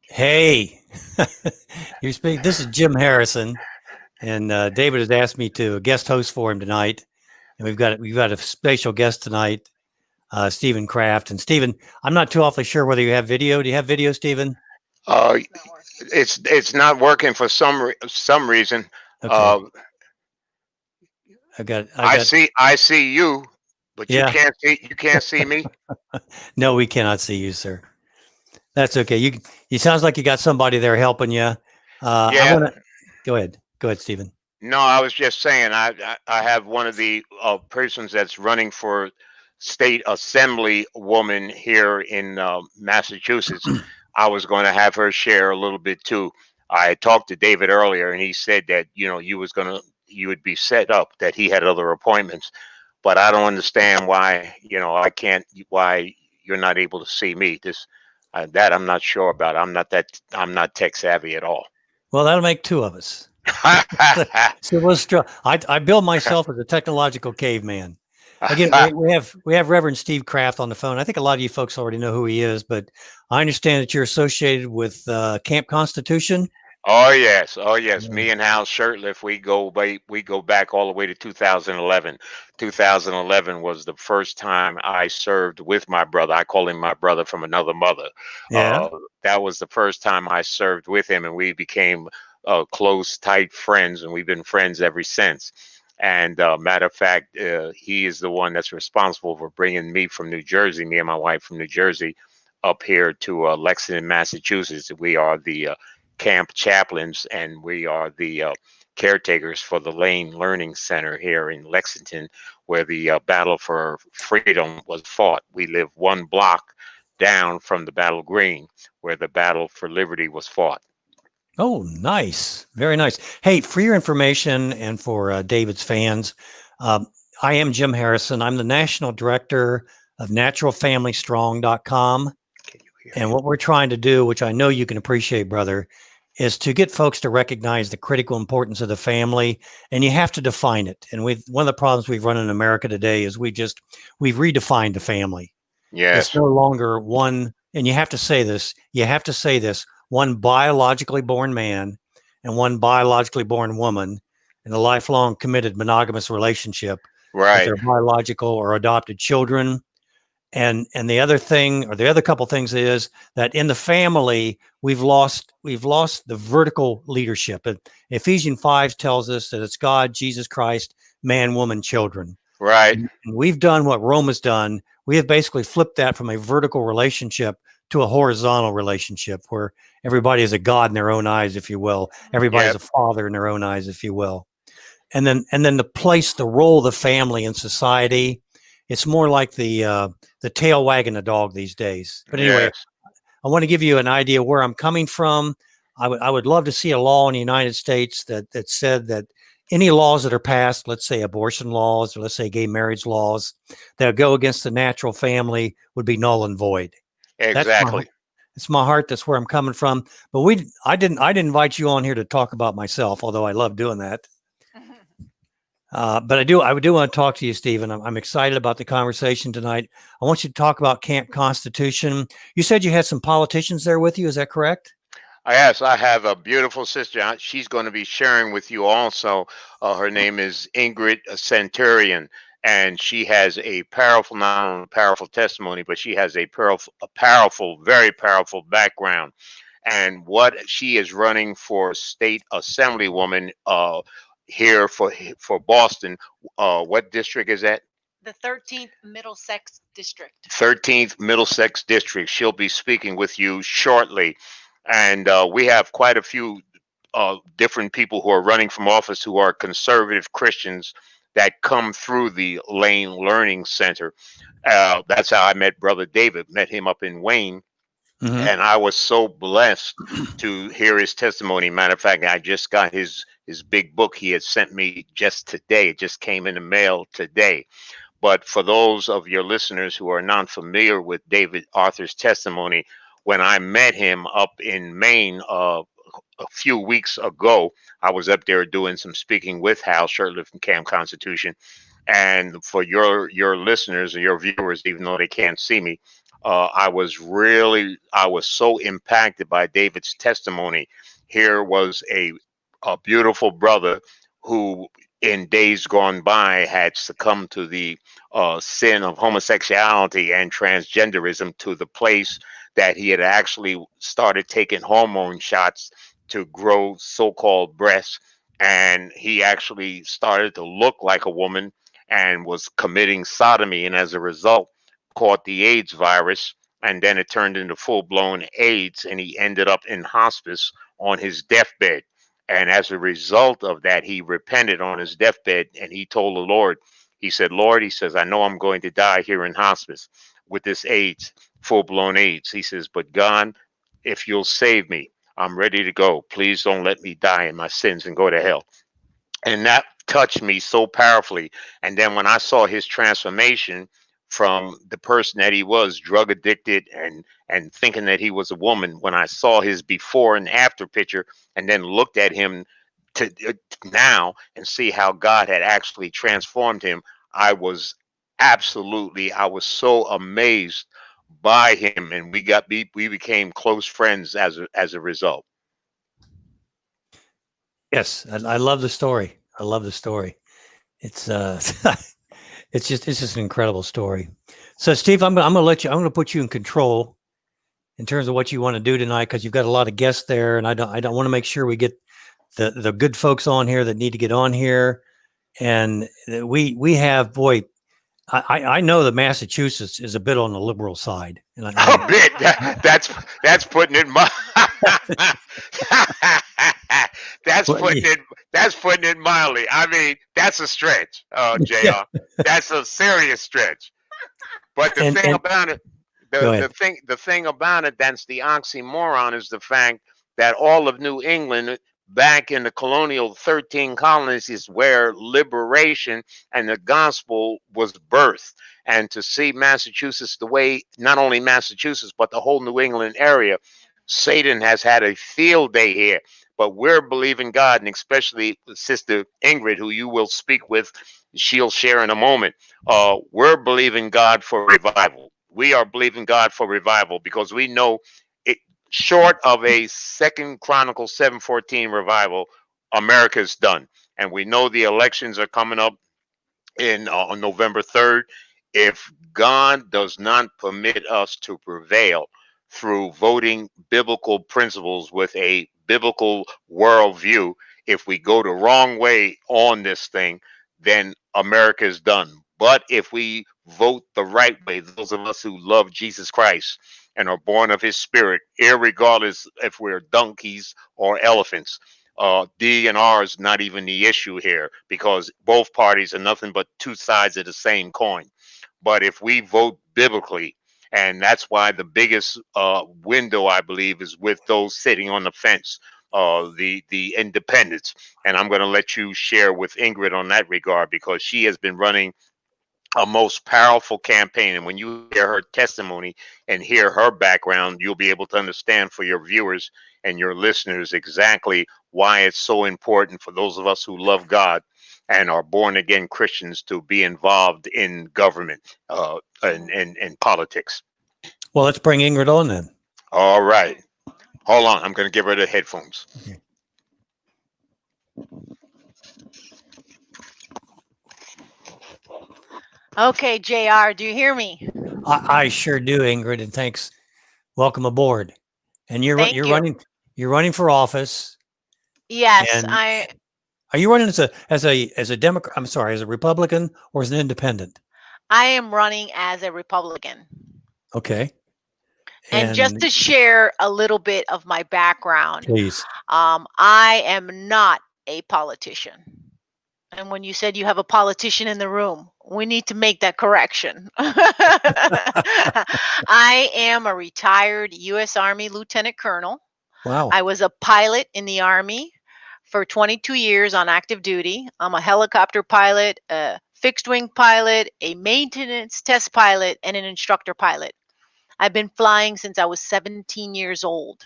Hey, you're speaking. This is Jim Harrison, and David has asked me to guest host for him tonight. And we've got a special guest tonight, Stephen Kraft. And Stephen, I'm not too awfully sure whether you have video. Do you have video, Stephen? Uh, it's not working for some reason. Okay, Uh, I got. I see you, but Yeah. you can't see me. No, we cannot see you, sir. That's okay. You sounds like you got somebody there helping you. I Yeah. want to go ahead. Go ahead, Stephen. No, I was just saying I have one of the persons that's running for state assembly woman here in Massachusetts. I was going to have her share a little bit too. I had talked to David earlier, and he said that you would be set up, that he had other appointments, but I don't understand why I can't, why you're not able to see me. That I'm not sure about. I'm not tech savvy at all. Well, that'll make two of us. So I build myself as a technological caveman. Again, we have Reverend Steve Kraft on the phone. I think a lot of you folks already know who he is, but I understand that you're associated with Camp Constitution. Oh yes, oh yes. Me and Hal Shurtleff, we go back all the way to 2011. 2011 was the first time I served with my brother. I call him my brother from another mother. Yeah. That was the first time I served with him, and we became close, tight friends, and we've been friends ever since. And matter of fact, he is the one that's responsible for bringing me from New Jersey, me and my wife from New Jersey, up here to Lexington, Massachusetts. We are the camp chaplains, and we are the caretakers for the Lane Learning Center here in Lexington, where the battle for freedom was fought. We live one block down from the Battle Green, where the battle for liberty was fought. Oh, nice. Very nice. Hey, for your information and for David's fans, I am Jim Harrison. I'm the National Director of NaturalFamilyStrong.com. And what we're trying to do, which I know you can appreciate, brother, is to get folks to recognize the critical importance of the family, and you have to define it. And one of the problems we've run in America today is we've redefined the family. Yes. It's no longer one, and you have to say this, one biologically born man and one biologically born woman in a lifelong committed monogamous relationship with their biological or adopted children. And the other thing, or the other couple things, is that in the family, we've lost the vertical leadership. Ephesians 5 tells us that it's God, Jesus Christ, man, woman, children. Right. And we've done what Rome has done. We have basically flipped that from a vertical relationship to a horizontal relationship where everybody is a God in their own eyes, if you will. Everybody's a father in their own eyes, if you will. And then the role of the family in society, it's more like the tail wagging the dog these days. But anyway, I want to give you an idea where I'm coming from. I would love to see a law in the United States that said that any laws that are passed, let's say abortion laws, or let's say gay marriage laws, that go against the natural family would be null and void. Exactly. It's my heart. That's where I'm coming from. But I didn't invite you on here to talk about myself, although I love doing that. But I do want to talk to you, Stephen. I'm excited about the conversation tonight. I want you to talk about Camp Constitution. You said you had some politicians there with you. Is that correct? Yes, I have a beautiful sister. She's going to be sharing with you also. Her name is Ingrid Centurion, and she has a powerful, not only powerful testimony, but she has a powerful, very powerful background. And what she is running for state assemblywoman here for Boston. What district is that? The 13th Middlesex District. 13th Middlesex District. She'll be speaking with you shortly. And we have quite a few different people who are running from office who are conservative Christians that come through the Lane Learning Center. That's how I met Brother David, met him up in Wayne. Mm-hmm. And I was so blessed to hear his testimony. Matter of fact, I just got his big book he had sent me just today. It just came in the mail today. But for those of your listeners who are not familiar with David Arthur's testimony, when I met him up in Maine a few weeks ago, I was up there doing some speaking with Hal Shurtleff from Camp Constitution. And for your listeners and your viewers, even though they can't see me, I was so impacted by David's testimony. Here was a beautiful brother who, in days gone by, had succumbed to the sin of homosexuality and transgenderism, to the place that he had actually started taking hormone shots to grow so-called breasts, and he actually started to look like a woman and was committing sodomy, and as a result caught the AIDS virus, and then it turned into full-blown AIDS, and he ended up in hospice on his deathbed. And as a result of that, he repented on his deathbed, and he told the Lord, he said, Lord, he says, I know I'm going to die here in hospice with this AIDS, full-blown AIDS. He says, but God, if you'll save me, I'm ready to go. Please don't let me die in my sins and go to hell. And that touched me so powerfully. And then when I saw his transformation from the person that he was, drug addicted and thinking that he was a woman, when I saw his before and after picture, and then looked at him to now and see how God had actually transformed him, I was so amazed by him, and we became close friends as a result. Yes, I love the story. I love the story. It's it's just an incredible story. So, Steve, I'm gonna put you in control in terms of what you want to do tonight, because you've got a lot of guests there, and I don't want to make sure we get the good folks on here that need to get on here, and we have, boy, I know that Massachusetts is a bit on the liberal side, and A bit. That's putting it that's putting it mildly. I mean, that's a stretch, JR. That's a serious stretch. But the thing about it, the thing about it, that's the oxymoron, is the fact that all of New England, back in the colonial 13 colonies, is where liberation and the gospel was birthed. And to see Massachusetts the way, not only Massachusetts, but the whole New England area, Satan has had a field day here. But we're believing God, and especially Sister Ingrid, who you will speak with, she'll share in a moment. We're believing God for revival. We are believing God for revival, because we know it, short of a Second Chronicles 7:14 revival, America's done. And we know the elections are coming up on November 3rd. If God does not permit us to prevail through voting biblical principles with a biblical worldview, if we go the wrong way on this thing, then America is done. But if we vote the right way, those of us who love Jesus Christ and are born of his spirit, irregardless if we're donkeys or elephants, D and R is not even the issue here, because both parties are nothing but two sides of the same coin. But if we vote biblically, and that's why the biggest window, I believe, is with those sitting on the fence, the independents. And I'm going to let you share with Ingrid on that regard, because she has been running a most powerful campaign. And when you hear her testimony and hear her background, you'll be able to understand for your viewers and your listeners exactly why it's so important for those of us who love God and are born again Christians to be involved in government and politics. Well, let's bring Ingrid on then. All right. Hold on. I'm going to give her the headphones. Okay. Okay, JR, do you hear me? I sure do, Ingrid, and thanks. Welcome aboard. And you're running for office. Yes, And are you running as a Democrat? I'm sorry, as a Republican or as an independent? I am running as a Republican. Okay. And just to share a little bit of my background, please. I am not a politician. And when you said you have a politician in the room, we need to make that correction. I am a retired U.S. Army Lieutenant Colonel. Wow. I was a pilot in the Army for 22 years on active duty. I'm a helicopter pilot, a fixed wing pilot, a maintenance test pilot, and an instructor pilot. I've been flying since I was 17 years old.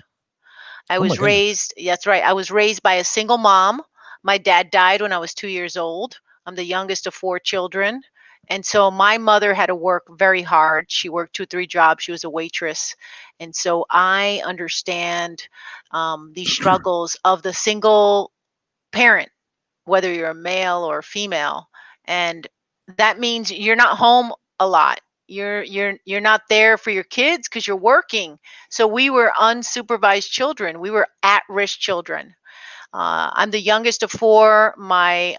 I Oh my was goodness. raised, that's right. I was raised by a single mom. My dad died when I was 2 years old. I'm the youngest of 4 children. And so my mother had to work very hard. She worked 2 or 3 jobs. She was a waitress. And so I understand these struggles of the single parent, whether you're a male or a female. And that means you're not home a lot. You're not there for your kids because you're working. So we were unsupervised children. We were at-risk children. I'm the youngest of four. My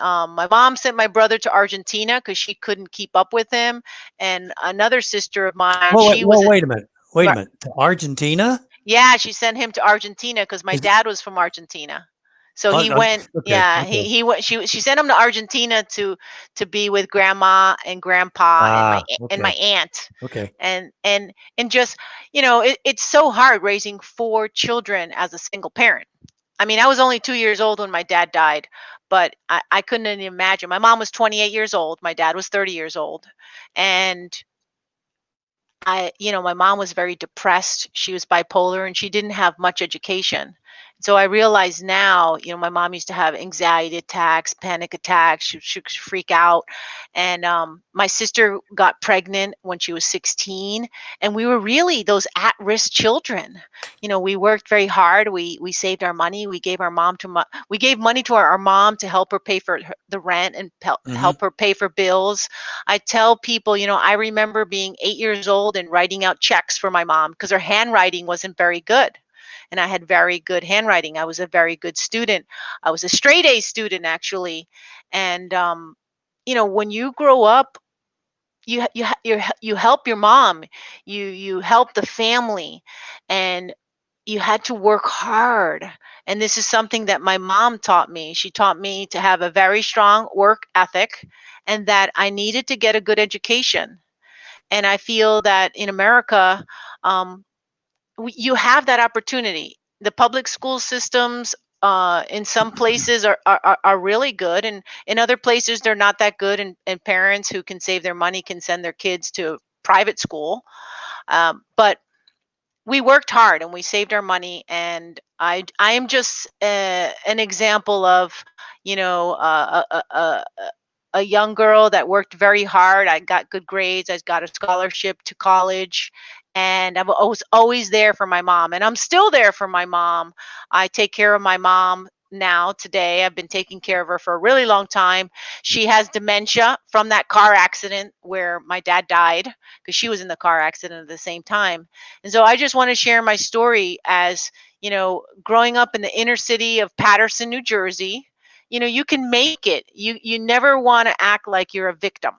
mom sent my brother to Argentina because she couldn't keep up with him, and another sister of mine, she was Wait a minute. Wait a right. minute. To Argentina? Yeah, she sent him to Argentina because my Is dad was from Argentina. So he uh, went, okay. yeah, Okay. he went, she sent him to Argentina to be with grandma and grandpa and Ah, my okay. aunt. Okay. And just, it's so hard raising 4 children as a single parent. I mean, I was only 2 years old when my dad died, but I couldn't even imagine. My mom was 28 years old, my dad was 30 years old. And my mom was very depressed. She was bipolar and she didn't have much education. So I realize now, my mom used to have anxiety attacks, panic attacks. She could freak out. And my sister got pregnant when she was 16. And we were really those at risk children. We worked very hard. We saved our money. We gave we gave money to our mom to help her pay for the rent and Hmm. help her pay for bills. I tell people, I remember being 8 years old and writing out checks for my mom because her handwriting wasn't very good. And I had very good handwriting. I was a very good student. I was a straight A student, actually. And, when you grow up, you help your mom, you help the family, and you had to work hard. And this is something that my mom taught me. She taught me to have a very strong work ethic and that I needed to get a good education. And I feel that in America, um, you have that opportunity. The public school systems in some places are really good, and in other places they're not that good. And parents who can save their money can send their kids to private school. But we worked hard and we saved our money, and I am just an example of a young girl that worked very hard. I got good grades. I got a scholarship to college, and I was always there for my mom, and I'm still there for my mom. I take care of my mom now today. I've been taking care of her for a really long time. She has dementia from that car accident where my dad died because she was in the car accident at the same time. And so I just want to share my story as, growing up in the inner city of Paterson, New Jersey. You can make it. You never want to act like you're a victim.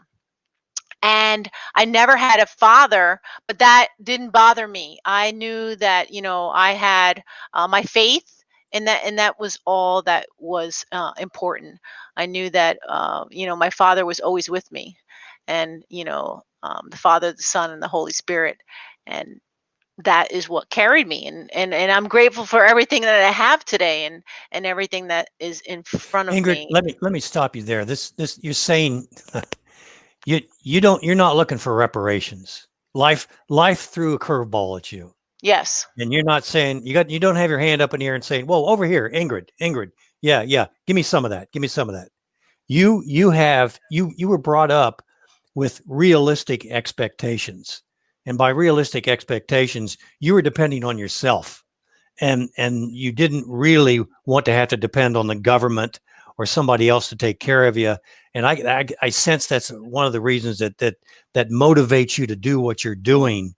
And I never had a father, but that didn't bother me. I knew that, I had my faith, and that was all that was important. I knew that my father was always with me, and the Father, the Son, and the Holy Spirit. And that is what carried me, and I'm grateful for everything that I have today, and everything that is in front of Ingrid, me. let me stop you there. This you're saying you're not looking for reparations. Life threw a curveball at you. Yes. And you're not saying you don't have your hand up in the air and saying, "Whoa, over here, Ingrid, yeah, give me some of that, give me some of that." You were brought up with realistic expectations, and by realistic expectations, you were depending on yourself, and you didn't really want to have to depend on the government or somebody else to take care of you. And I sense that's one of the reasons that motivates you to do what you're doing,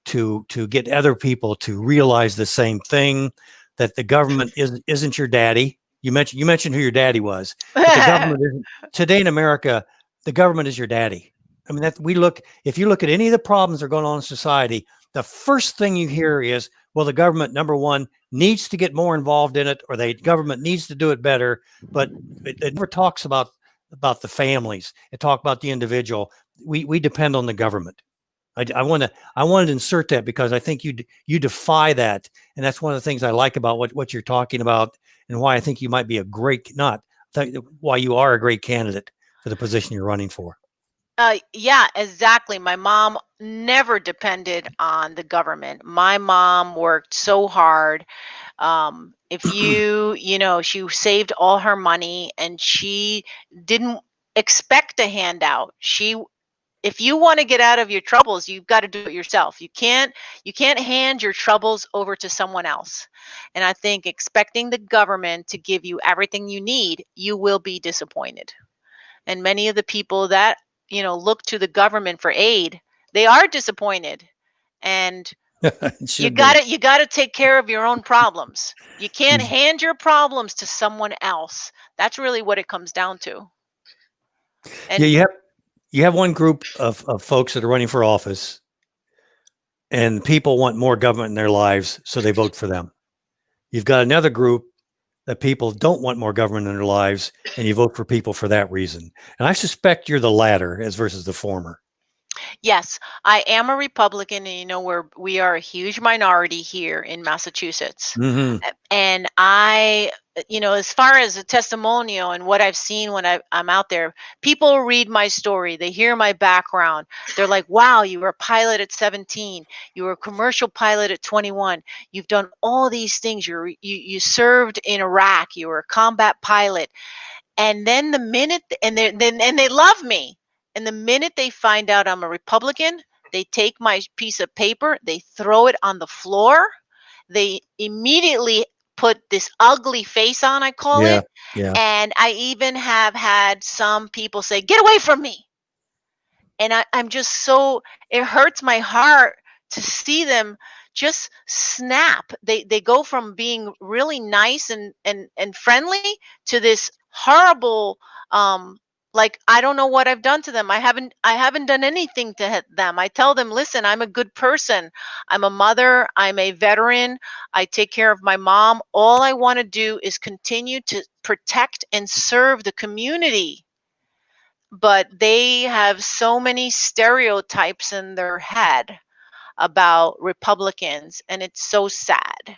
to get other people to realize the same thing, that the government isn't your daddy. You mentioned who your daddy was, but the government isn't today in America. The government is your daddy. I mean, if you look at any of the problems that are going on in society, the first thing you hear is, well, the government, number one, needs to get more involved in it, or the government needs to do it better. But it never talks about the families. It talks about the individual. We depend on the government. I want to insert that because I think you defy that, and that's one of the things I like about what you're talking about, and why I think you might be why you are a great candidate for the position you're running for. Yeah, exactly. My mom never depended on the government. My mom worked so hard. If you know, she saved all her money and she didn't expect a handout. If you want to get out of your troubles, you've got to do it yourself. You can't hand your troubles over to someone else. And I think expecting the government to give you everything you need, you will be disappointed. And many of the people that, look to the government for aid, they are disappointed. And It you should got be. to you got to take care of your own problems. You can't You- hand your problems to someone else. That's really what it comes down to. Yeah, And you have one group of folks that are running for office, and people want more government in their lives, so they vote for them. You've got another group that people don't want more government in their lives, and you vote for people for that reason. And I suspect you're the latter as versus the former. yes, I am a Republican, and we are a huge minority here in Massachusetts. Hmm. And as far as a testimonial and what I've seen when I'm out there, people read my story, they hear my background, they're like, wow, you were a pilot at 17, you were a commercial pilot at 21, you've done all these things, you served in Iraq, you were a combat pilot. And then the minute and they love me, and the minute they find out I'm a Republican, they take my piece of paper, they throw it on the floor, they immediately put this ugly face on, I call Yeah, it. yeah, And I even have had some people say, get away from me. And I'm just it hurts my heart to see them just snap. They go from being really nice and friendly to this horrible, like, I don't know what I've done to them. I haven't done anything to them. I tell them, listen, I'm a good person. I'm a mother. I'm a veteran. I take care of my mom. All I want to do is continue to protect and serve the community. But they have so many stereotypes in their head about Republicans, and it's so sad.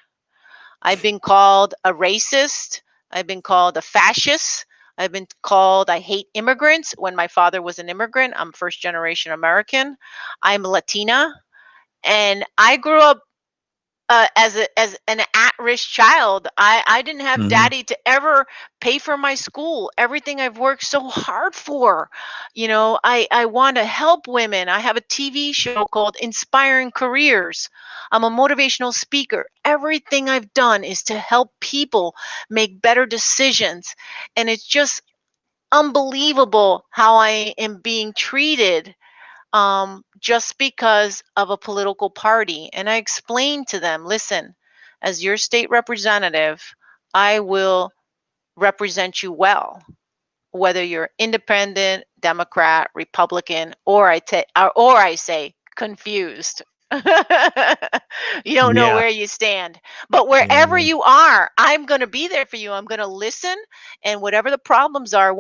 I've been called a racist. I've been called a fascist. I've been called I hate immigrants when my father was an immigrant. I'm first generation American. I'm Latina, and I grew up as an at-risk child. I didn't have hmm, daddy to ever pay for my school, everything I've worked so hard for. I want to help women. I have a TV show called Inspiring Careers. I'm a motivational speaker. Everything I've done is to help people make better decisions, and it's just unbelievable how I am being treated, just because of a political party. And I explained to them, listen, as your state representative, I will represent you well, whether you're independent, Democrat, Republican, or I say confused. You don't know yeah, where you stand. But yeah. wherever you are, I'm going to be there for you. I'm going to listen, and whatever the problems are,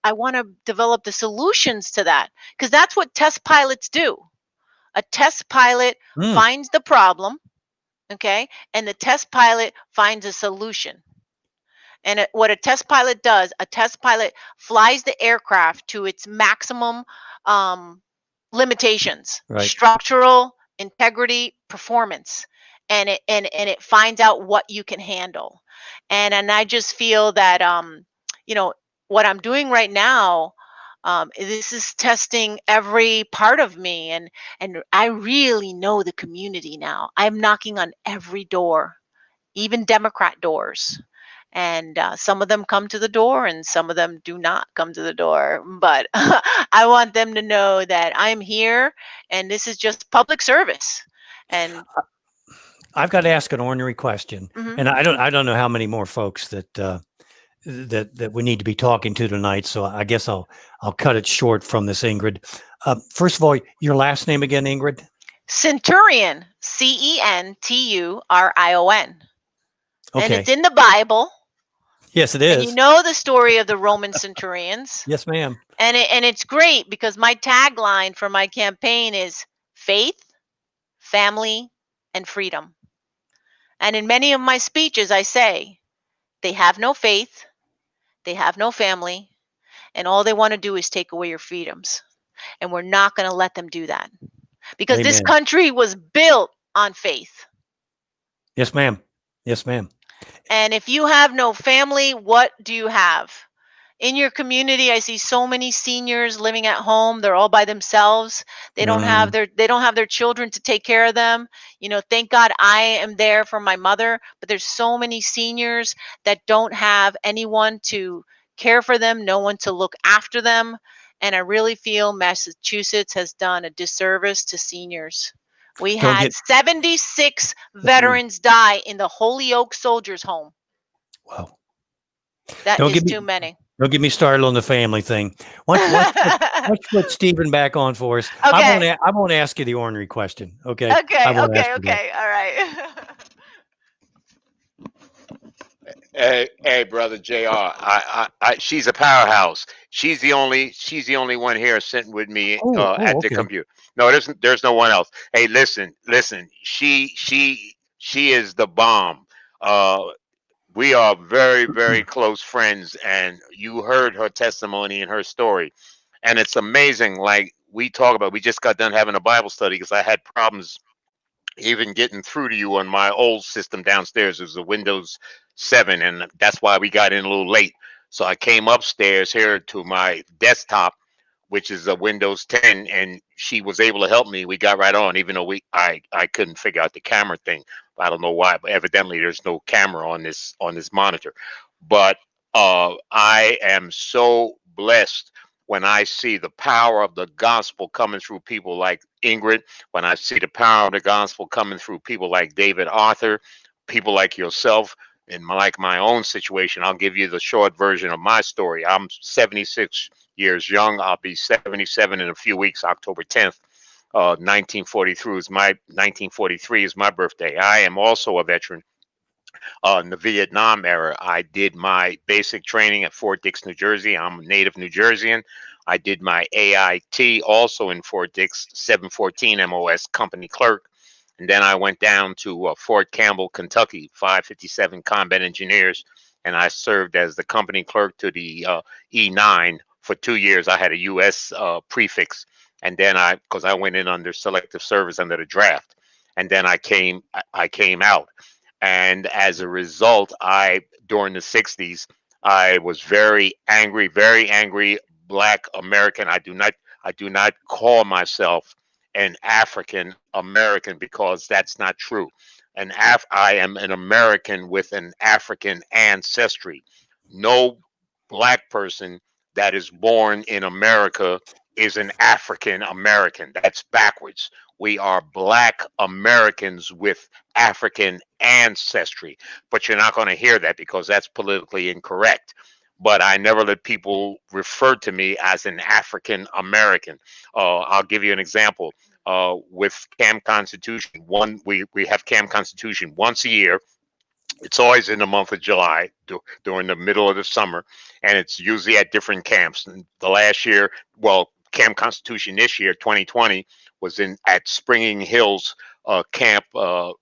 I want to develop the solutions to that, because that's what test pilots do. A test pilot Mm, finds the problem, okay? And the test pilot finds a solution. And what a test pilot does, a test pilot flies the aircraft to its maximum, um, limitations, right. structural integrity, performance, and it finds out what you can handle. And I just feel that, you know what I'm doing right now. This is testing every part of me, and I really know the community now. I'm knocking on every door, even Democrat doors. And some of them come to the door and some of them do not come to the door. But I want them to know that I'm here and this is just public service. And I've got to ask an ornery question, mhm. and I don't know how many more folks that we need to be talking to tonight. So I guess I'll cut it short from this, Ingrid. First of all, your last name again, Ingrid? Centurion, Centurion. And Okay. it's in the Bible. Yes, it And you is. know the story of the Roman centurions. Yes, ma'am. And it's great because my tagline for my campaign is faith, family, and freedom. And in many of my speeches, I say they have no faith, they have no family, and all they want to do is take away your freedoms. And we're not going to let them do that, because this Amen. country was built on faith. Yes, ma'am. Yes, ma'am. And if you have no family, what do you have? In your community, I see so many seniors living at home. They're all by themselves. Mm, They don't have their children to take care of them. Thank God I am there for my mother, but there's so many seniors that don't have anyone to care for them, no one to look after them. And I really feel Massachusetts has done a disservice to seniors. We don't had get 76 mm, veterans die in the Holyoke Soldiers Home. well. That Don't is get me too many. don't get me started on the family thing. Once you put Stephen back on for us, Okay. I won't ask you the ornery question. Okay, I Okay, won't ask okay, you that. okay. All right. Hey, brother Jr. She's a powerhouse. She's the only one here sitting with me Oh, at the okay. computer. No, there's no one else. Hey, listen. She is the bomb. Uh, we are very, very close friends, and you heard her testimony and her story, and it's amazing. Like we talk about, we just got done having a Bible study because I had problems even getting through to you on my old system downstairs. It was a Windows 7, and that's why we got in a little late. So I came upstairs here to my desktop, which is a Windows 10, and she was able to help me. We got right on, even though I couldn't figure out the camera thing. I don't know why, but evidently there's no camera on this monitor. But I am so blessed when I see the power of the gospel coming through people like Ingrid, when I see the power of the gospel coming through people like David Arthur, people like yourself, and like my own situation. I'll give you the short version of my story. I'm 76 years young. I'll be 77 in a few weeks, October 10th. 1943 is my birthday. I am also a veteran in the Vietnam era. I did my basic training at Fort Dix, New Jersey. I'm a native New Jerseyan. I did my AIT also in Fort Dix, 714 MOS company clerk. And then I went down to Fort Campbell, Kentucky, 557 Combat Engineers, and I served as the company clerk to the E9 for 2 years. I had a U.S. Prefix, and then because I went in under selective service under the draft, and then I came out, and as a result, during the 60s, I was very angry Black American. I do not call myself an African American because that's not true. I am an American with an African ancestry. No Black person that is born in America is an African American. That's backwards. We are Black Americans with African ancestry. But you're not going to hear that because that's politically incorrect. But I never let people refer to me as an African American. I'll give you an example. With Camp Constitution, we have Camp Constitution once a year. It's always in the month of July during the middle of the summer, and it's usually at different camps. And the last year, well, Camp Constitution this year, 2020, was in at Springing Hills Camp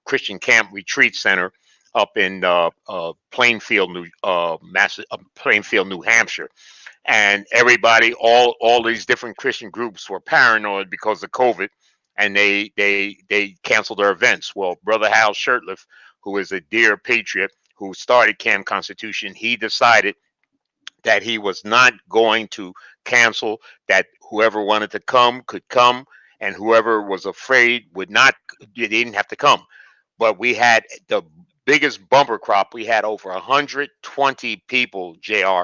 Christian Camp Retreat Center up in Plainfield, Plainfield, New Hampshire. And everybody, all these different Christian groups were paranoid because of COVID, and they canceled their events. Well, Brother Hal Shurtleff, who is a dear patriot who started Camp Constitution, he decided that he was not going to cancel, that whoever wanted to come could come, and whoever was afraid would not, they didn't have to come. But we had the biggest bumper crop. We had over 120 people, JR,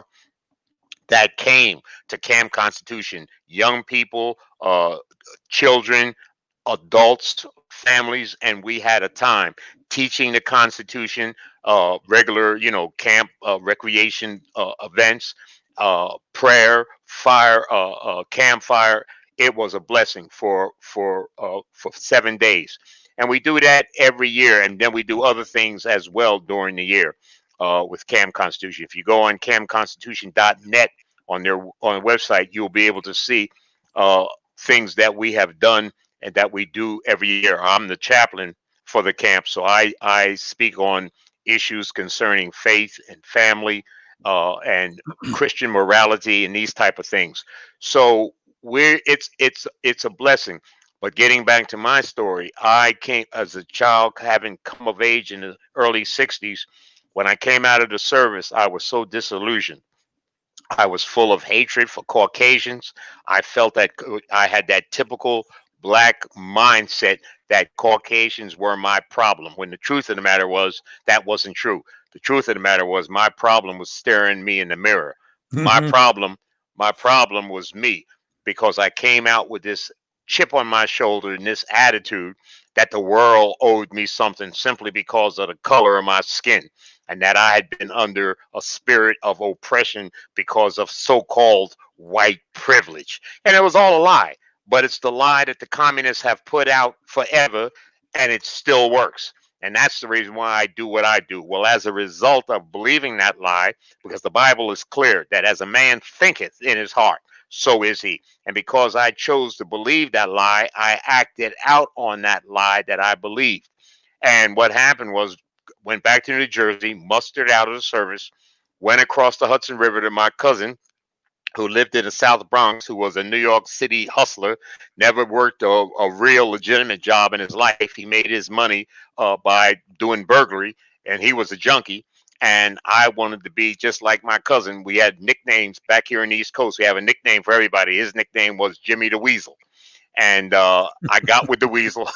that came to Camp Constitution. Young people, children, adults, families, and we had a time teaching the Constitution, regular, camp recreation events, prayer, fire, campfire. It was a blessing for 7 days, and we do that every year, and then we do other things as well during the year with Camp Constitution. If you go on campconstitution.net on the website, you'll be able to see uh, things that we have done and that we do every year. I'm the chaplain for the camp, so I speak on issues concerning faith and family and Christian morality and these type of things. So it's a blessing. But getting back to my story, I came as a child, having come of age in the early '60s. When I came out of the service, I was so disillusioned. I was full of hatred for Caucasians. I felt that I had that typical black mindset that Caucasians were my problem, when the truth of the matter was that wasn't true. The truth of the matter was my problem was staring me in the mirror. My problem, my problem was me, because I came out with this chip on my shoulder and this attitude that the world owed me something simply because of the color of my skin, and that I had been under a spirit of oppression because of so-called white privilege. And it was all a lie, but it's the lie that the communists have put out forever, and it still works. And that's the reason why I do what I do. Well, as a result of believing that lie, because the Bible is clear that as a man thinketh in his heart, so is he. And because I chose to believe that lie, I acted out on that lie that I believed. And what happened was, went back to New Jersey, mustered out of the service, went across the Hudson River to my cousin who lived in the South Bronx, who was a New York City hustler, never worked a real legitimate job in his life. He made his money by doing burglary, and he was a junkie. And I wanted to be just like my cousin. We had nicknames back here in the East Coast. We have a nickname for everybody. His nickname was Jimmy the Weasel. And I got with the weasel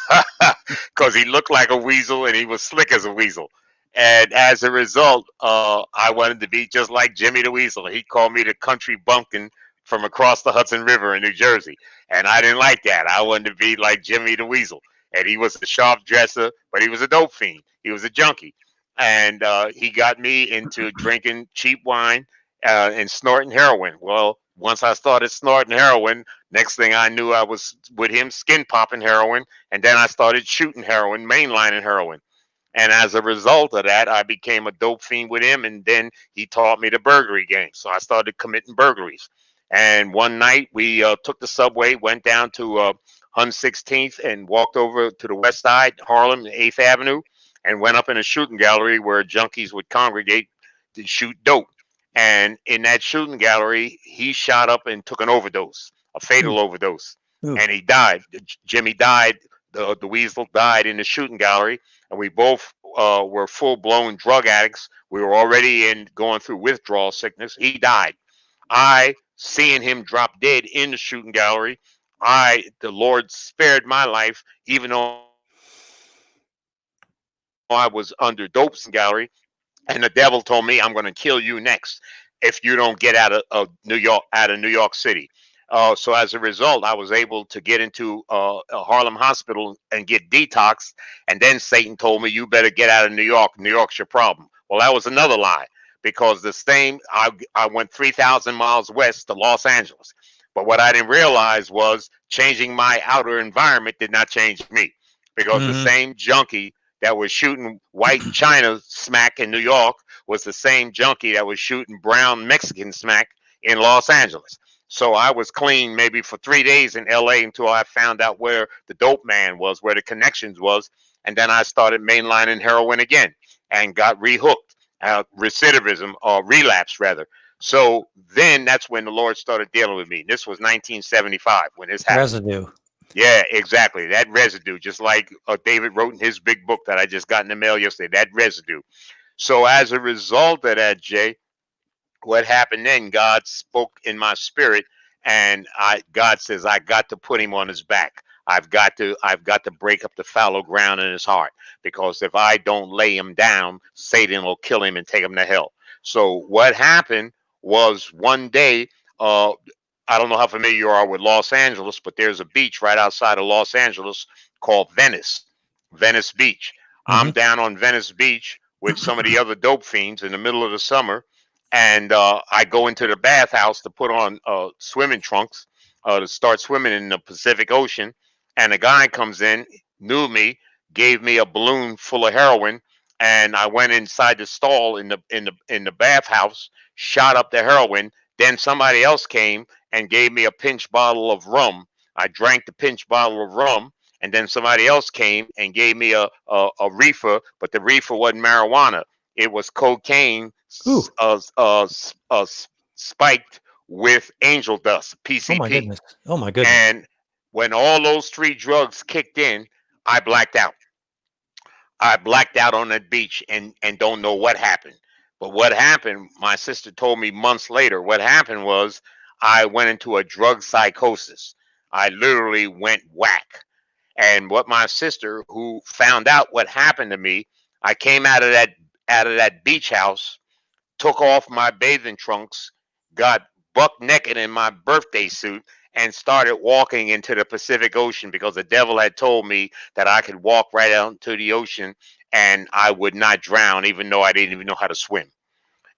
because he looked like a weasel and he was slick as a weasel. And as a result, I wanted to be just like Jimmy the Weasel. He called me the country bumpkin from across the Hudson River in New Jersey. And I didn't like that. I wanted to be like Jimmy the Weasel. And he was a sharp dresser, but he was a dope fiend. He was a junkie. And he got me into drinking cheap wine and snorting heroin. Well, once I started snorting heroin, next thing I knew, I was with him skin popping heroin. And then I started shooting heroin, mainlining heroin. And as a result of that, I became a dope fiend with him. And then he taught me the burglary game. So I started committing burglaries. And one night we took the subway, went down to 116th and walked over to the west side, Harlem, 8th Avenue, and went up in a shooting gallery where junkies would congregate to shoot dope. And in that shooting gallery, he shot up and took an overdose, a fatal overdose. And he died. Jimmy died. The weasel died in the shooting gallery, and we both were full-blown drug addicts. We were already going through withdrawal sickness. He died. I, seeing him drop dead in the shooting gallery, the Lord spared my life, even though I was under dope's gallery. And the devil told me, I'm going to kill you next if you don't get out of New York City. So as a result, I was able to get into a Harlem hospital and get detoxed. And then Satan told me, you better get out of New York. New York's your problem. Well, that was another lie, because I went 3,000 miles west to Los Angeles. But what I didn't realize was changing my outer environment did not change me, because the same junkie that was shooting white China smack in New York was the same junkie that was shooting brown Mexican smack in Los Angeles. So I was clean maybe for 3 days in LA until I found out where the dope man was, where the connections was. And then I started mainlining heroin again and got rehooked, recidivism, or relapse rather. So then that's when the Lord started dealing with me. This was 1975 when this happened. Residue. Yeah, exactly. That residue, just like David wrote in his big book that I just got in the mail yesterday, that residue. So as a result of that, Jay, what happened then, God spoke in my spirit, and God says, I got to put him on his back. I've got to break up the fallow ground in his heart, because if I don't lay him down, Satan will kill him and take him to hell. So what happened was, one day, I don't know how familiar you are with Los Angeles, but there's a beach right outside of Los Angeles called Venice Beach. I'm down on Venice Beach with some of the other dope fiends in the middle of the summer. And I go into the bathhouse to put on swimming trunks to start swimming in the Pacific Ocean. And a guy comes in, knew me, gave me a balloon full of heroin. And I went inside the stall in the bathhouse, shot up the heroin. Then somebody else came and gave me a pinch bottle of rum. I drank the pinch bottle of rum, and then somebody else came and gave me a reefer, but the reefer wasn't marijuana. It was cocaine spiked with angel dust, PCP. Oh my goodness. Oh my goodness. And when all those three drugs kicked in, I blacked out. I blacked out on that beach and don't know what happened. But what happened, my sister told me months later, what happened was I went into a drug psychosis. I literally went whack. And what my sister, who found out what happened to me, I came out of that beach house, took off my bathing trunks, got buck naked in my birthday suit, and started walking into the Pacific Ocean because the devil had told me that I could walk right out into the ocean and I would not drown, even though I didn't even know how to swim.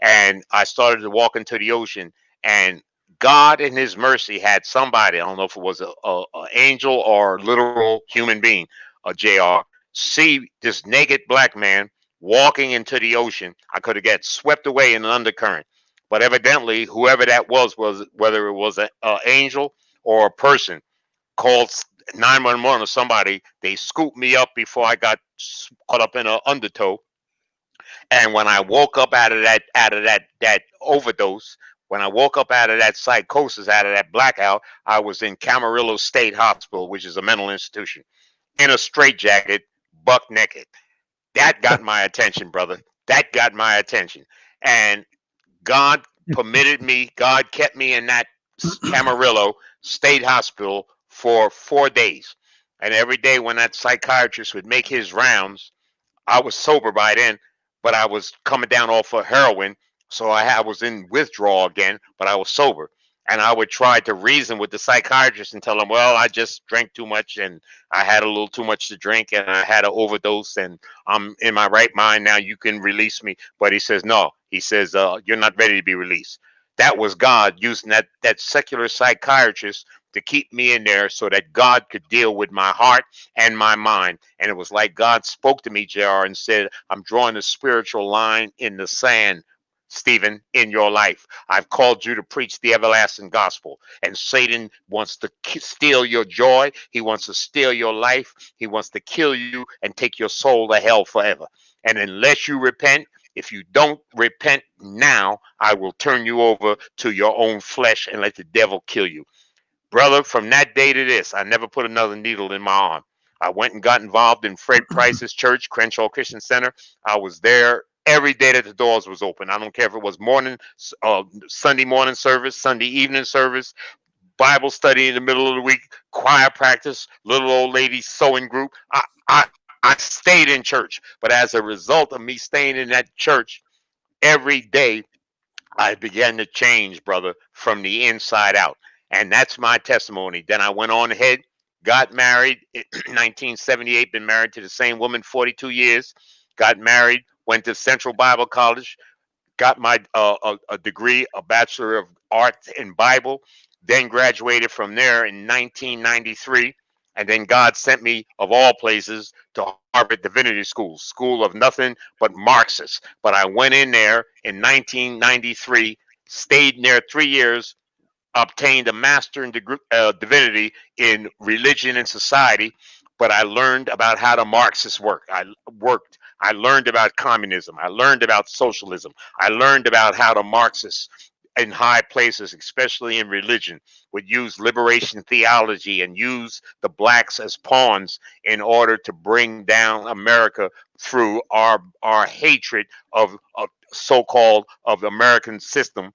And I started to walk into the ocean, and God in his mercy had somebody, I don't know if it was a angel or literal human being, a JR, see this naked black man walking into the ocean. I could have got swept away in an undercurrent. But evidently, whoever that was whether it was an angel or a person, called 911 or somebody. They scooped me up before I got caught up in an undertow. And when I woke up out of that overdose, when I woke up out of that psychosis, out of that blackout, I was in Camarillo State Hospital, which is a mental institution, in a straitjacket, buck naked. That got my attention, brother. That got my attention. And God permitted me, God kept me in that Camarillo State Hospital for 4 days. And every day when that psychiatrist would make his rounds, I was sober by then, but I was coming down off of heroin. So I was in withdrawal again, but I was sober. And I would try to reason with the psychiatrist and tell him, well, I just drank too much and I had a little too much to drink and I had an overdose and I'm in my right mind now. You can release me. But he says, no, he says, you're not ready to be released. That was God using that secular psychiatrist to keep me in there so that God could deal with my heart and my mind. And it was like God spoke to me, JR, and said, I'm drawing a spiritual line in the sand, Stephen, in your life. I've called you to preach the everlasting gospel. And Satan wants to steal your joy. He wants to steal your life. He wants to kill you and take your soul to hell forever. And unless you repent, if you don't repent now, I will turn you over to your own flesh and let the devil kill you. Brother, from that day to this, I never put another needle in my arm. I went and got involved in Fred Price's church, Crenshaw Christian Center. I was there every day that the doors was open. I don't care if it was Sunday morning service, Sunday evening service, Bible study in the middle of the week, choir practice, little old lady sewing group. I stayed in church. But as a result of me staying in that church every day, I began to change, brother, from the inside out. And that's my testimony. Then I went on ahead, got married in 1978, been married to the same woman 42 years, got married, went to Central Bible College, got my a degree, a Bachelor of Arts in Bible, then graduated from there in 1993. And then God sent me, of all places, to Harvard Divinity School, school of nothing but Marxists. But I went in there in 1993, stayed in there 3 years, obtained a master in divinity in religion and society. But I learned about how the Marxists work. I learned about communism. I learned about socialism. I learned about how the Marxists in high places, especially in religion, would use liberation theology and use the blacks as pawns in order to bring down America through our hatred of so-called of the American system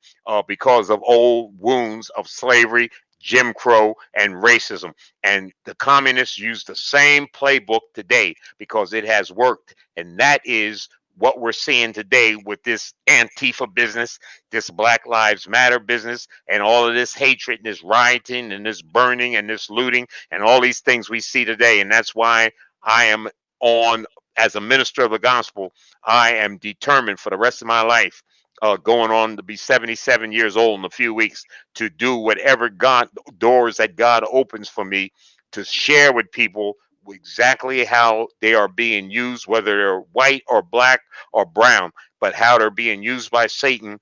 because of old wounds of slavery, Jim Crow, and racism. And the communists use the same playbook today because it has worked. And that is what we're seeing today with this Antifa business, this Black Lives Matter business, and all of this hatred and this rioting and this burning and this looting and all these things we see today. And that's why I am on, as a minister of the gospel, I am determined for the rest of my life, going on to be 77 years old in a few weeks, to do whatever doors that God opens for me to share with people exactly how they are being used, whether they're white or black or brown, but how they're being used by Satan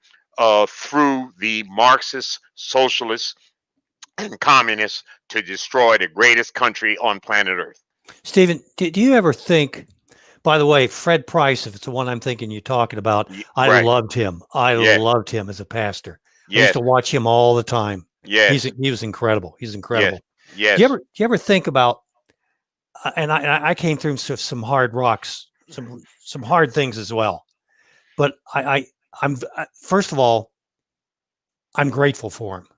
through the Marxists, socialists, and communists to destroy the greatest country on planet Earth. Stephen, do you ever think, by the way, Fred Price, if it's the one I'm thinking you're talking about, I loved him. I loved him as a pastor. I used to watch him all the time. Yes. He was incredible. He's incredible. Yes. Do you ever think about, and I came through some hard rocks some hard things as well. But I'm first of all, I'm grateful for him.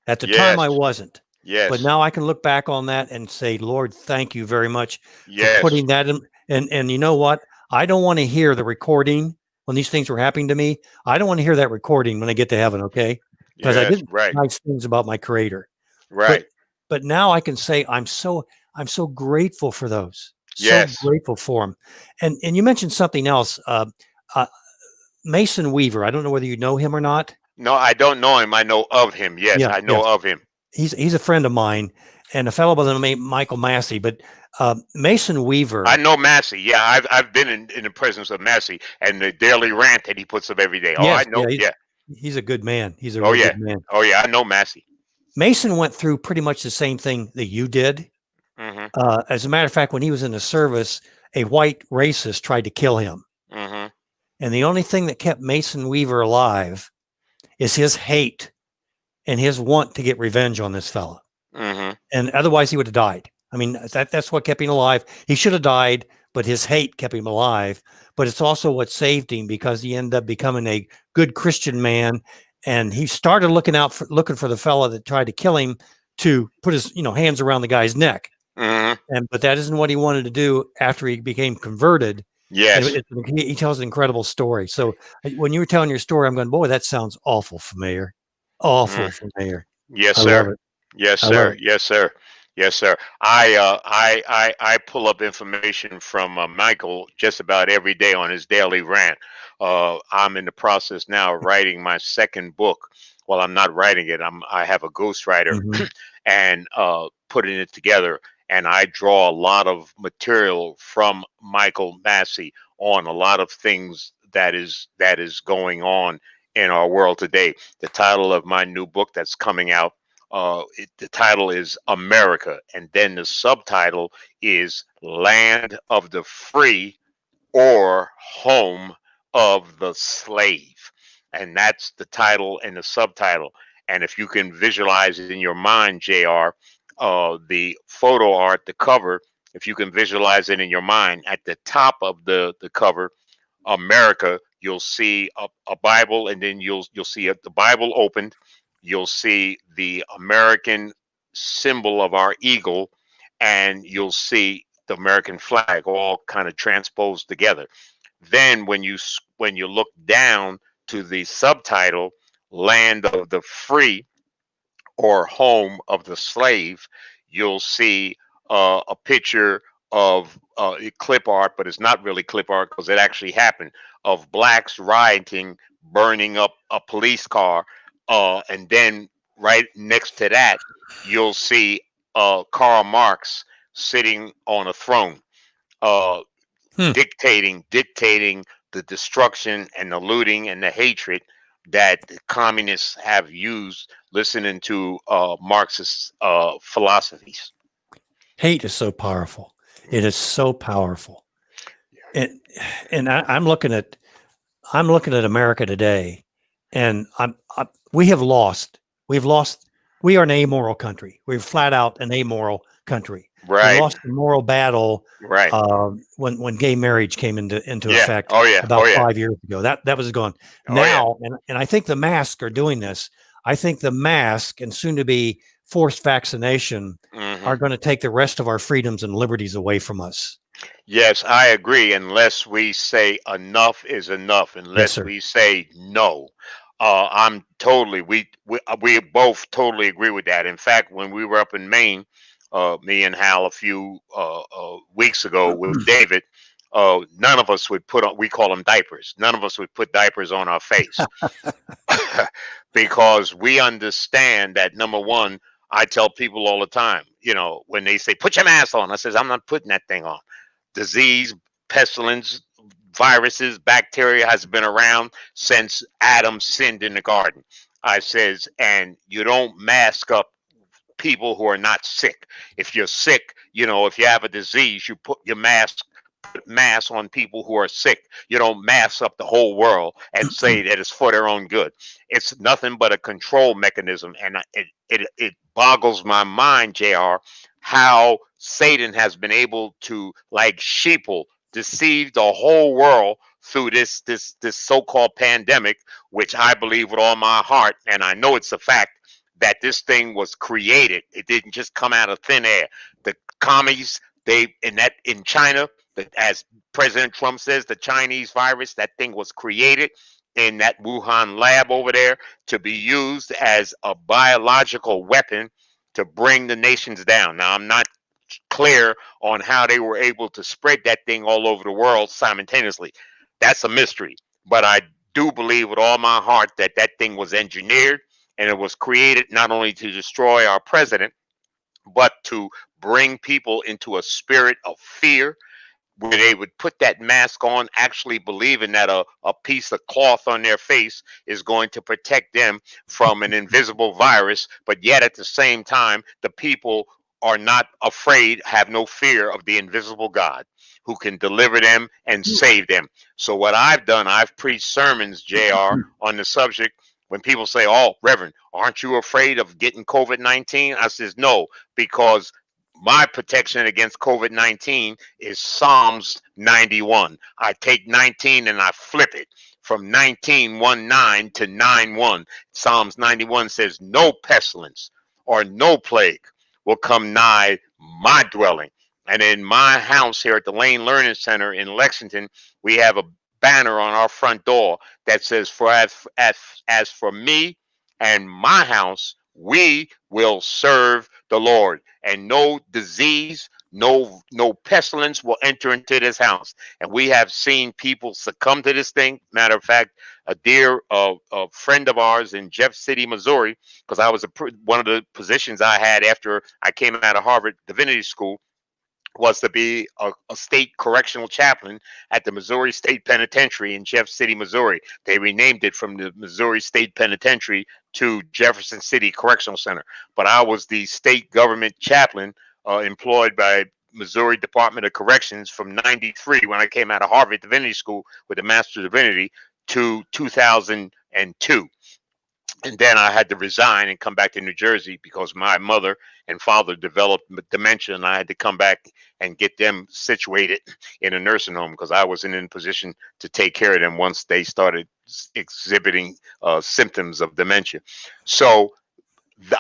At the time, Yes. I wasn't. But Yes. now I can look back on that and say, Lord, thank you very much for Yes. putting that in. And you know what? I don't want to hear the recording when these things were happening to me. I don't want to hear that recording when I get to heaven, okay? Because I Yes. didn't Right. say nice things about my creator. Right. But now I can say I'm so grateful for those. So Yes. grateful for them. And you mentioned something else. Uh, Mason Weaver. I don't know whether you know him or not. No, I don't know him. I know of him. Yes, Yeah, I know yes. of him. He's a friend of mine and a fellow by the name Michael Massey. But Mason Weaver. I know Massey. Yeah, I've been in the presence of Massey and the daily rant that he puts up every day. Oh, I Yes, know. Yeah. he's a good man. He's a Oh real yeah. good man. Oh yeah. I know Massey. Mason went through pretty much the same thing that you did. Mm-hmm. As a matter of fact, when he was in the service, a white racist tried to kill him. Mm-hmm. And the only thing that kept Mason Weaver alive is his hate and his want to get revenge on this fella. Mm-hmm. And otherwise he would have died. I mean, that's what kept him alive. He should have died, but his hate kept him alive. But it's also what saved him because he ended up becoming a good Christian man. And he started looking for the fella that tried to kill him to put his hands around the guy's neck. Mm-hmm. But that isn't what he wanted to do after he became converted. Yes. He tells an incredible story. So when you were telling your story, I'm going, boy, that sounds awful familiar. Awful familiar. Yes, I sir. love it. Yes, I love sir. it. Yes, sir. Yes, sir. I pull up information from Michael just about every day on his daily rant. I'm in the process now of writing my second book. Well, I'm not writing it. I have a ghostwriter Mhm. and putting it together. And I draw a lot of material from Michael Massey on a lot of things that is going on in our world today. The title of my new book that's coming out, the title is America, and then the subtitle is Land of the Free or Home of the Slave. And that's the title and the subtitle. And if you can visualize it in your mind, JR, the photo art, the cover, if you can visualize it in your mind, at the top of the cover, America, you'll see a Bible, and then you'll see the Bible opened. You'll see the American symbol of our eagle, and you'll see the American flag all kind of transposed together. Then when you look down to the subtitle, Land of the Free or Home of the Slave, you'll see a picture of clip art, but it's not really clip art because it actually happened, of blacks rioting, burning up a police car, and then right next to that, you'll see Karl Marx sitting on a throne, uh, Hmm. dictating the destruction and the looting and the hatred that the communists have used, listening to Marxist philosophies. Hate is so powerful. It is so powerful. And I'm looking at America today, and we have lost. We've lost. We are an amoral country. We're flat out an amoral country. We Right, lost the moral battle right. when gay marriage came into Yeah. effect Oh yeah. about Oh yeah. 5 years ago. That was gone. Oh yeah. Now, and I think the masks are doing this. I think the mask and soon to be forced vaccination Hmm. are going to take the rest of our freedoms and liberties away from us. Yes, I agree. Unless we say enough is enough, Yes, unless sir. we say no, I'm totally. We both totally agree with that. In fact, when we were up in Maine, me and Hal a few weeks ago with David, none of us would put on. We call them diapers. None of us would put diapers on our face because we understand that, number one. I tell people all the time, when they say put your mask on, I says I'm not putting that thing on. Disease, pestilence, viruses, bacteria has been around since Adam sinned in the garden. I says, and you don't mask up people who are not sick. If you're sick, if you have a disease, you put mask on people who are sick. You don't mask up the whole world and say that it's for their own good. It's nothing but a control mechanism, and it boggles my mind, Jr., how Satan has been able to, like sheeple, deceived the whole world through this so-called pandemic, which I believe with all my heart, and I know it's a fact, that this thing was created. It didn't just come out of thin air. The commies, in China, as President Trump says, the Chinese virus, that thing was created in that Wuhan lab over there to be used as a biological weapon to bring the nations down. Now, I'm not clear on how they were able to spread that thing all over the world simultaneously. That's a mystery. But I do believe with all my heart that that thing was engineered and it was created not only to destroy our president, but to bring people into a spirit of fear where they would put that mask on, actually believing that a piece of cloth on their face is going to protect them from an invisible virus. But yet at the same time, the people are not afraid, have no fear of the invisible God who can deliver them and save them. So what I've done, I've preached sermons, JR, on the subject. When people say, "Oh, Reverend, aren't you afraid of getting COVID-19?" I says, no, because my protection against COVID-19 is Psalms 91. I take 19 and I flip it from 19:19 to 9:1. Psalms 91 says, "No pestilence or no plague will come nigh my dwelling." And in my house here at the Lane Learning Center in Lexington, we have a banner on our front door that says, "For as for me and my house, we will serve the Lord, and no disease, no pestilence will enter into this house." And we have seen people succumb to this thing. Matter of fact, a dear a friend of ours in Jeff City, Missouri, because I was one of the positions I had after I came out of Harvard Divinity School was to be a state correctional chaplain at the Missouri State Penitentiary in Jeff City, Missouri. They renamed it from the Missouri State Penitentiary to Jefferson City Correctional Center. But I was the state government chaplain employed by Missouri Department of Corrections from '93 when I came out of Harvard Divinity School with a Master of Divinity to 2002. And then I had to resign and come back to New Jersey because my mother and father developed dementia, and I had to come back and get them situated in a nursing home because I wasn't in a position to take care of them once they started exhibiting symptoms of dementia. So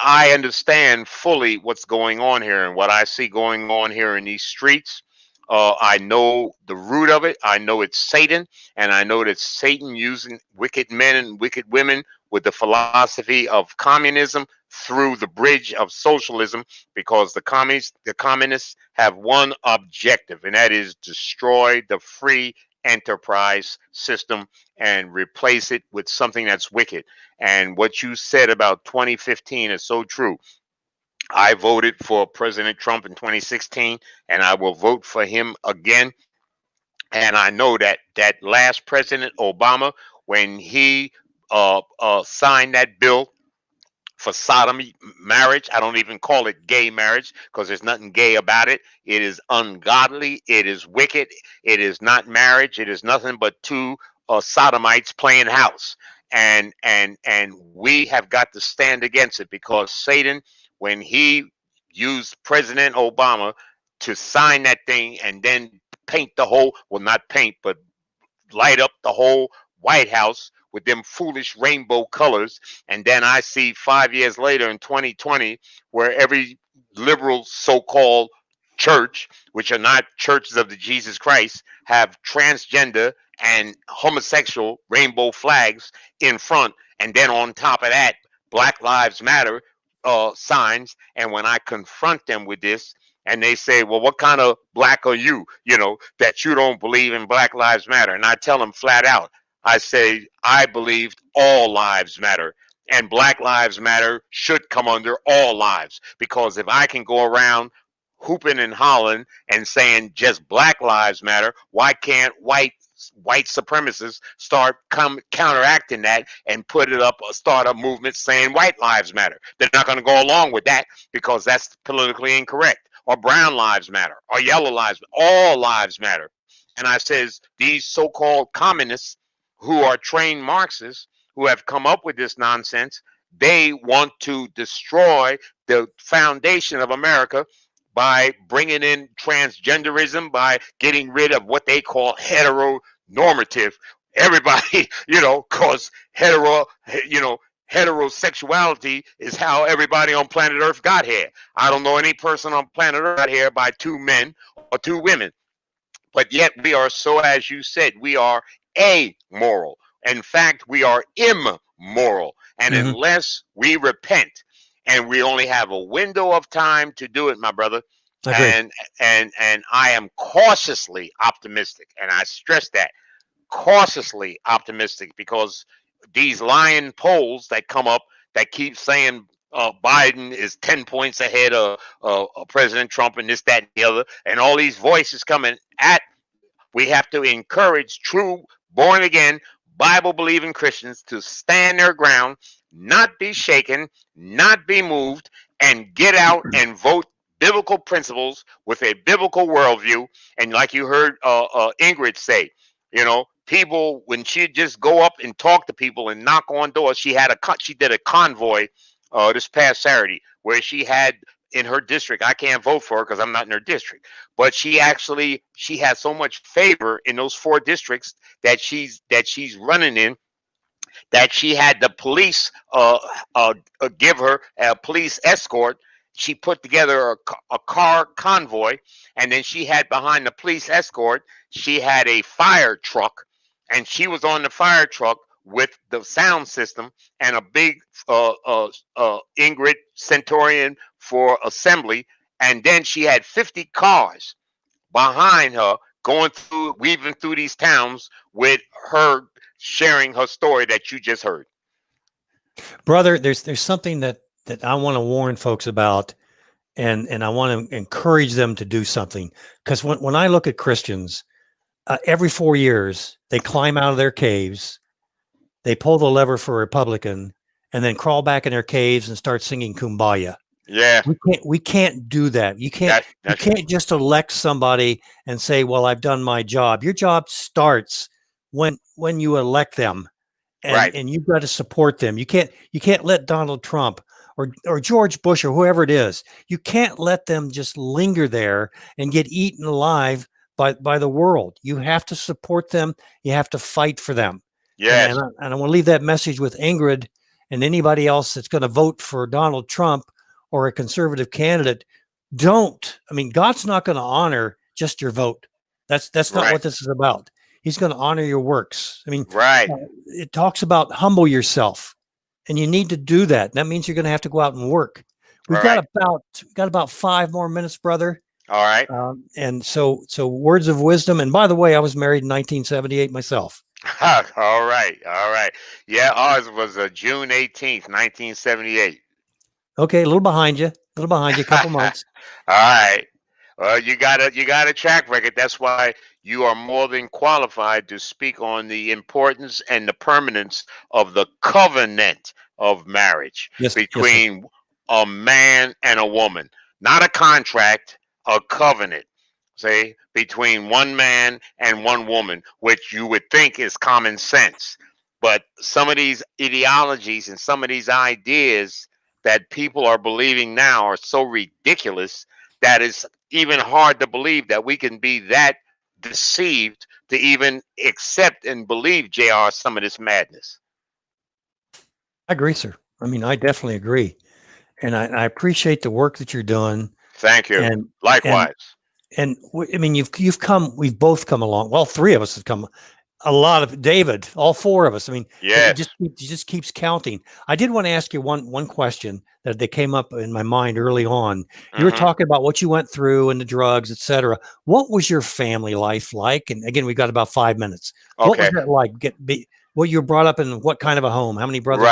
I understand fully what's going on here and what I see going on here in these streets. I know the root of it. I know it's Satan, and I know that Satan using wicked men and wicked women with the philosophy of communism through the bridge of socialism, because the communists have one objective, and that is destroy the free enterprise system and replace it with something that's wicked. And what you said about 2015 is so true. I voted for President Trump in 2016, and I will vote for him again. And I know that that last President Obama, when he signed that bill for sodomy marriage, I don't even call it gay marriage because there's nothing gay about it. It is ungodly. It is wicked. It is not marriage. It is nothing but two sodomites playing house. And we have got to stand against it, because Satan, when he used President Obama to sign that thing and then paint the whole, well, not paint, but light up the whole White House with them foolish rainbow colors. And then I see 5 years later in 2020, where every liberal so-called church, which are not churches of the Jesus Christ, have transgender and homosexual rainbow flags in front. And then on top of that, Black Lives Matter signs. And when I confront them with this, and they say, "Well, what kind of black are you, that you don't believe in Black Lives Matter?" And I tell them flat out, I say, I believed all lives matter, and Black Lives Matter should come under all lives. Because if I can go around hooping and hollering and saying just Black Lives Matter, why can't white supremacists start counteracting that and start a movement saying white lives matter? They're not going to go along with that because that's politically incorrect. Or brown lives matter, or yellow lives, all lives matter. And I says, these so-called communists who are trained Marxists, who have come up with this nonsense, they want to destroy the foundation of America by bringing in transgenderism, by getting rid of what they call heteronormative. Everybody, cause heterosexuality is how everybody on planet Earth got here. I don't know any person on planet Earth got here by two men or two women. But yet we are, so as you said, we are amoral. In fact, we are immoral. And unless we repent, and we only have a window of time to do it, my brother, and I am cautiously optimistic, and I stress that, cautiously optimistic, because these lying polls that come up that keep saying Biden is 10 points ahead of President Trump and this, that, and the other, and all these voices coming at, we have to encourage true, born again, Bible believing Christians to stand their ground, not be shaken, not be moved, and get out and vote biblical principles with a biblical worldview. And like you heard Ingrid say, people, when she just go up and talk to people and knock on doors, she did a convoy this past Saturday where she had in her district. I can't vote for her because I'm not in her district, but she has so much favor in those 4 districts that she's running in, that she had the police give her a police escort. She put together a car convoy, and then she had behind the police escort, she had a fire truck, and she was on the fire truck with the sound system and a big Ingrid Centurion for assembly. And then she had 50 cars behind her weaving through these towns with her sharing her story that you just heard. Brother, there's something that I want to warn folks about, and I want to encourage them to do something. Because when I look at Christians, every 4 years, they climb out of their caves, they pull the lever for a Republican, and then crawl back in their caves and start singing Kumbaya. Yeah, we can't do that. You can't just elect somebody and say, "Well, I've done my job." Your job starts when you elect them, and you've got to support them. You can't let Donald Trump or George Bush or whoever it is. You can't let them just linger there and get eaten alive by the world. You have to support them. You have to fight for them. Yes. And I want to leave that message with Ingrid and anybody else that's going to vote for Donald Trump or a conservative candidate. God's not going to honor just your vote. That's not what this is about. He's going to honor your works. It talks about humble yourself, and you need to do that. That means you're going to have to go out and work. We've got about 5 more minutes, brother. All right. And so words of wisdom. And by the way, I was married in 1978 myself. All right. Yeah, ours was June 18th, 1978. Okay, a little behind you, a couple months. All right. Well, you got a track record. That's why you are more than qualified to speak on the importance and the permanence of the covenant of marriage between a man and a woman. Not a contract, a covenant. Say, between one man and one woman, which you would think is common sense. But some of these ideologies and some of these ideas that people are believing now are so ridiculous that it's even hard to believe that we can be that deceived to even accept and believe, JR, some of this madness. I agree, sir. I definitely agree. And I appreciate the work that you're doing. Thank you. And likewise. We've both come along. Well, 3 of us have come. A lot of David, all 4 of us. It just keeps counting. I did want to ask you one question that came up in my mind early on. You were talking about what you went through and the drugs, etc. What was your family life like? And again, we've got about 5 minutes. Okay. What was that like? What you were brought up in? What kind of a home? How many brothers?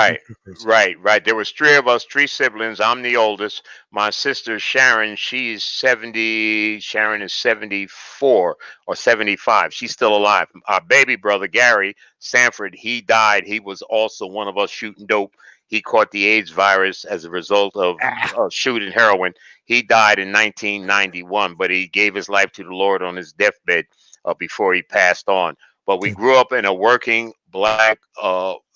Right. There was 3 of us, 3 siblings. I'm the oldest. My sister Sharon, she's 70. Sharon is 74 or 75. She's still alive. Our baby brother Gary Sanford, he died. He was also one of us shooting dope. He caught the AIDS virus as a result of shooting heroin. He died in 1991, but he gave his life to the Lord on his deathbed before he passed on. But we grew up in a working black,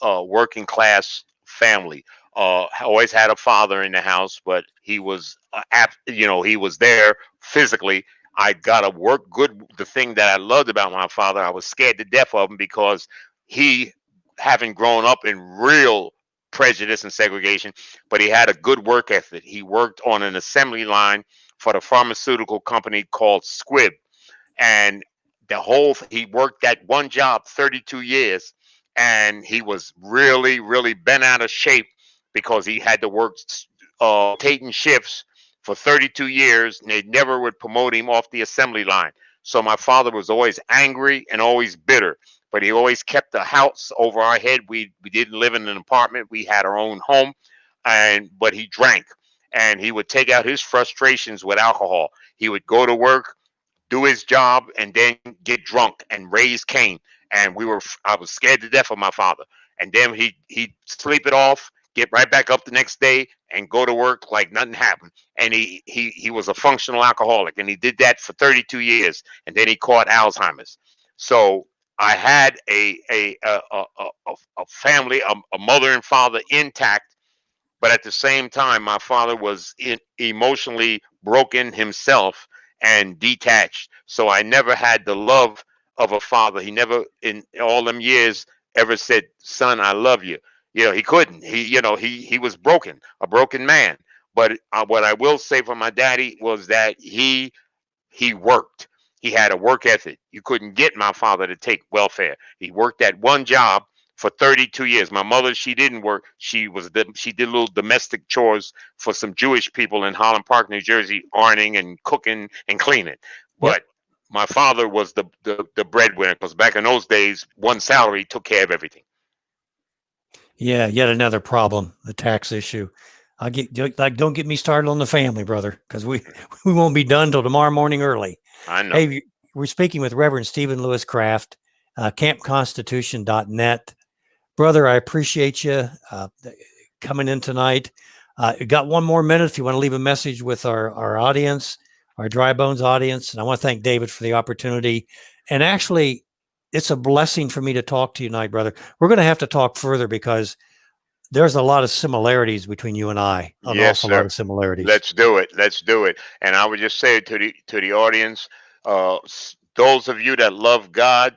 working class family. always had a father in the house, but he was, he was there physically. I got to work good. The thing that I loved about my father, I was scared to death of him because he, having grown up in real prejudice and segregation, but he had a good work ethic. He worked on an assembly line for the pharmaceutical company called Squibb, and he worked that one job 32 years, and he was really, really bent out of shape because he had to work rotating shifts for 32 years, and they never would promote him off the assembly line. So my father was always angry and always bitter, but he always kept the house over our head. We didn't live in an apartment. We had our own home, but he drank, and he would take out his frustrations with alcohol. He would go to work, do his job, and then get drunk and raise Cain. And I was scared to death of my father. And then he'd sleep it off, get right back up the next day, and go to work like nothing happened. And he was a functional alcoholic, and he did that for 32 years. And then he caught Alzheimer's. So I had a family, a mother and father intact, but at the same time, my father was emotionally broken himself and detached. So I never had the love of a father. He never, in all them years, ever said, "Son, I love you." He couldn't. He was broken, a broken man. But what I will say for my daddy was that he worked. He had a work ethic. You couldn't get my father to take welfare. He worked at one job for 32 years. My mother, she didn't work. She did little domestic chores for some Jewish people in Holland Park, New Jersey, ironing and cooking and cleaning. But Yep. my father was the breadwinner, because back in those days, one salary took care of everything. Yeah, yet another problem, the tax issue. Don't get me started on the family, brother, because we won't be done till tomorrow morning early. I know. Hey, we're speaking with Reverend Stephen Lewis Craft, campconstitution.net. Brother, I appreciate you coming in tonight. You got one more minute if you want to leave a message with our audience, our Dry Bones audience. And I want to thank David for the opportunity. And actually, it's a blessing for me to talk to you tonight, brother. We're going to have to talk further because there's a lot of similarities between you and I. An awful lot of similarities. Let's do it. Let's do it. And I would just say to the audience, those of you that love God,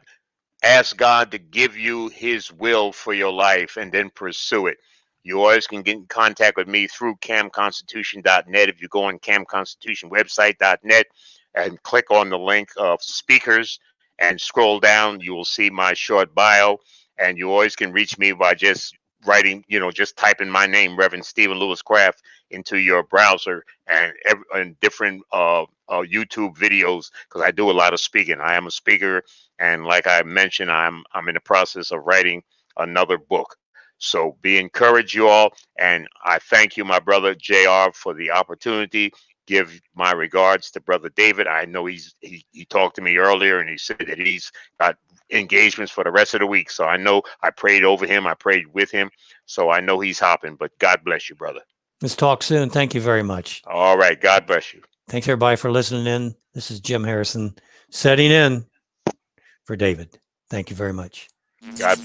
ask God to give you his will for your life and then pursue it. You always can get in contact with me through campconstitution.net. If you go on campconstitutionwebsite.net and click on the link of speakers and scroll down, you will see my short bio. And you always can reach me by just writing, just typing my name, Reverend Stephen Lewis Craft, into your browser, and different YouTube videos, because I do a lot of speaking. I am a speaker, and like I mentioned, I'm in the process of writing another book. So be encouraged, you all, and I thank you, my brother JR, for the opportunity. Give my regards to Brother David. I know he talked to me earlier, and he said that he's got engagements for the rest of the week. So I know I prayed over him. I prayed with him. So I know he's hopping, but God bless you, brother. Let's talk soon. Thank you very much. All right. God bless you. Thanks, everybody, for listening in. This is Jim Harrison setting in for David. Thank you very much. God.